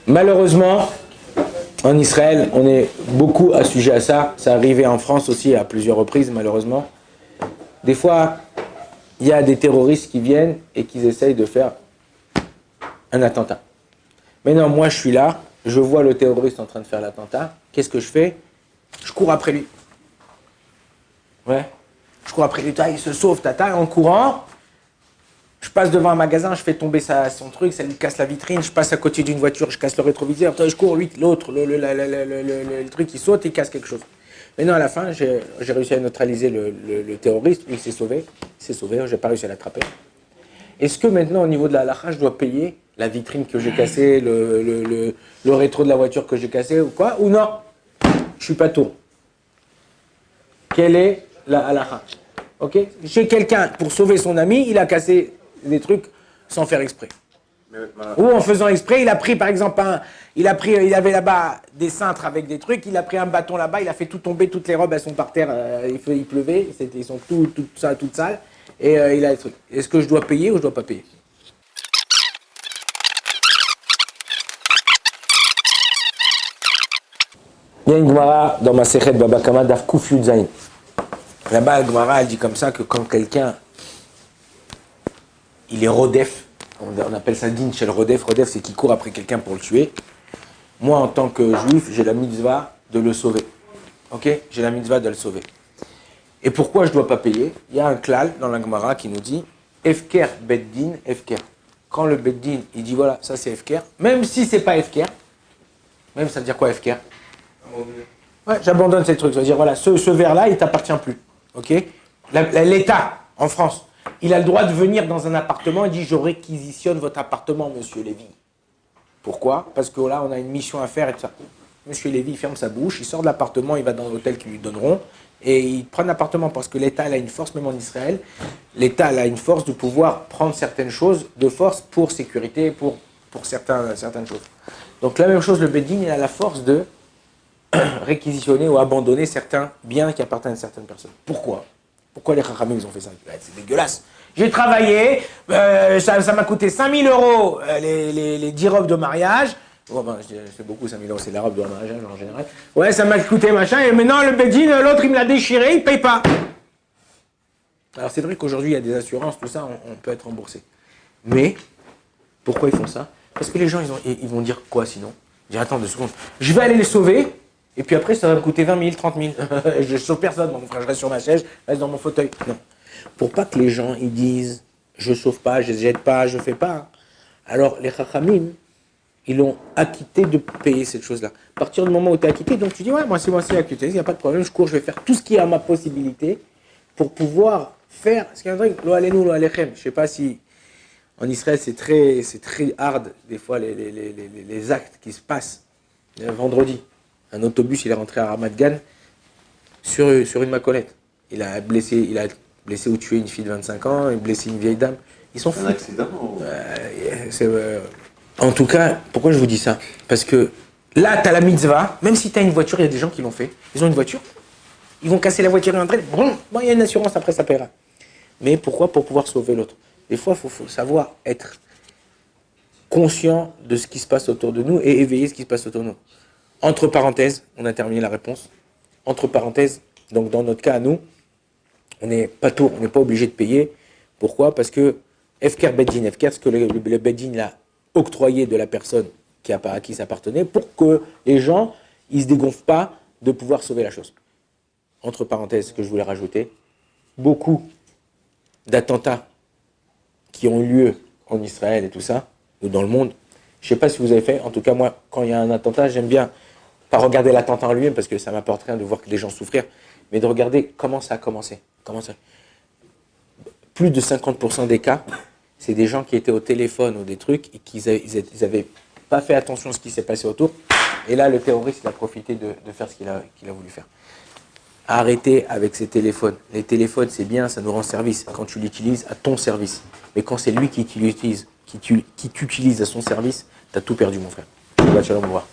Malheureusement, en Israël, on est beaucoup assujettis à ça. Ça arrivé en France aussi à plusieurs reprises, malheureusement. Des fois, il y a des terroristes qui viennent et qui essayent de faire un attentat. Mais non, moi je suis là, je vois le terroriste en train de faire l'attentat. Qu'est-ce que je fais? Je cours après lui. Ouais. Je cours après lui, il se sauve, tata, en courant. Je passe devant un magasin, je fais tomber son truc, ça lui casse la vitrine. Je passe à côté d'une voiture, je casse le rétroviseur. Je cours, lui, l'autre, le truc, il saute, il casse quelque chose. Mais non, à la fin, j'ai réussi à neutraliser le terroriste. Il s'est sauvé. J'ai pas réussi à l'attraper. Est-ce que maintenant, au niveau de la halakha, je dois payer la vitrine que j'ai cassée, le rétro de la voiture que j'ai cassé ou quoi? Ou non? Je suis pas tour. Quelle est la halakha? Ok? Chez quelqu'un, pour sauver son ami, il a cassé des trucs sans faire exprès. Ou en faisant exprès, il a pris par exemple il avait là-bas des cintres avec des trucs, il a pris un bâton là-bas, il a fait tout tomber, toutes les robes elles sont par terre, il pleuvait, ils sont toutes sales, et il a des trucs. Est-ce que je dois payer ou je dois pas payer? Il y a une Gemara dans ma Sechet Baba Kama Daf Kuf Yud Zayin. Là-bas, la Gemara elle dit comme ça que quand quelqu'un il est rodef, on appelle ça din chez le rodef. Rodef, c'est qu'il court après quelqu'un pour le tuer. Moi, en tant que juif, j'ai la mitzvah de le sauver. Ok? J'ai la mitzvah de le sauver. Et pourquoi je ne dois pas payer? Il y a un klal dans la Gemara qui nous dit Efker beddin, efker. Quand le beddin, il dit voilà, ça c'est efker, même si c'est pas efker, même ça veut dire quoi efker? Ouais, j'abandonne ces trucs. Ça veut dire voilà, ce verre-là, il t'appartient plus. Ok? L'État, en France, il a le droit de venir dans un appartement et dit je réquisitionne votre appartement, monsieur Lévy. Pourquoi? Parce que là, on a une mission à faire et tout ça. Monsieur Lévy ferme sa bouche, il sort de l'appartement, il va dans l'hôtel qu'ils lui donneront et il prend l'appartement parce que l'État a une force, même en Israël, l'État a une force de pouvoir prendre certaines choses de force pour sécurité, pour certaines choses. Donc la même chose, le Beddin, il a la force de réquisitionner ou abandonner certains biens qui appartiennent à certaines personnes. Pourquoi? Pourquoi les Chachamim ils ont fait ça? C'est dégueulasse. J'ai travaillé, ça m'a coûté 5 000 € les 10 robes de mariage. Oh, ben, c'est beaucoup 5 000 €, c'est la robe de mariage en général. Ouais, ça m'a coûté machin, et maintenant le Beddin, l'autre il me l'a déchiré, il ne paye pas. Alors c'est vrai qu'aujourd'hui il y a des assurances, tout ça, on peut être remboursé. Mais, pourquoi ils font ça? Parce que les gens ils vont dire quoi sinon? Ils disent attends 2 secondes, je vais aller les sauver. Et puis après, ça va me coûter 20 000, 30 000. Je ne sauve personne, mon frère, je reste sur ma chaise, je reste dans mon fauteuil. Non. Pour pas que les gens ils disent je ne sauve pas, je ne jette pas, je ne fais pas. Alors les Chachamim, ils l'ont acquitté de payer cette chose-là. À partir du moment où tu es acquitté, donc tu dis ouais, moi c'est acquitté, il n'y a pas de problème, je cours, je vais faire tout ce qui est à ma possibilité pour pouvoir faire ce qu'il y a un truc, lo alenu, lo alechem. Je ne sais pas si en Israël c'est très hard, des fois les actes qui se passent. Vendredi. Un autobus, il est rentré à Ramat Gan sur une macolette. Il a blessé ou tué une fille de 25 ans, il a blessé une vieille dame. Ils sont fous. Un accident En tout cas, pourquoi je vous dis ça? Parce que là, tu as la mitzvah, même si tu as une voiture, il y a des gens qui l'ont fait. Ils ont une voiture, ils vont casser la voiture et rentrer. Bon, il y a une assurance, après ça paiera. Mais pourquoi? Pour pouvoir sauver l'autre. Des fois, il faut savoir être conscient de ce qui se passe autour de nous et éveiller ce qui se passe autour de nous. Entre parenthèses, on a terminé la réponse. Entre parenthèses, donc dans notre cas à nous, on n'est pas tour, on n'est pas obligé de payer. Pourquoi? Parce que Efker Beddin, Efker, ce que le Beddin l'a octroyé de la personne à qui ça appartenait, pour que les gens, ils se dégonflent pas de pouvoir sauver la chose. Entre parenthèses, ce que je voulais rajouter, beaucoup d'attentats qui ont eu lieu en Israël et tout ça, ou dans le monde, je ne sais pas si vous avez fait, en tout cas moi, quand il y a un attentat, j'aime bien pas regarder l'attentat en lui-même parce que ça m'apporte rien de voir que les gens souffrir, mais de regarder comment ça a commencé. Plus de 50% des cas, c'est des gens qui étaient au téléphone ou des trucs et qui n'avaient pas fait attention à ce qui s'est passé autour. Et là, le terroriste il a profité de faire ce qu'il a voulu faire. Arrêtez avec ces téléphones. Les téléphones, c'est bien, ça nous rend service quand tu l'utilises à ton service. Mais quand c'est lui qui t'utilise à son service, tu as tout perdu, mon frère. Shabbat shalom, au revoir.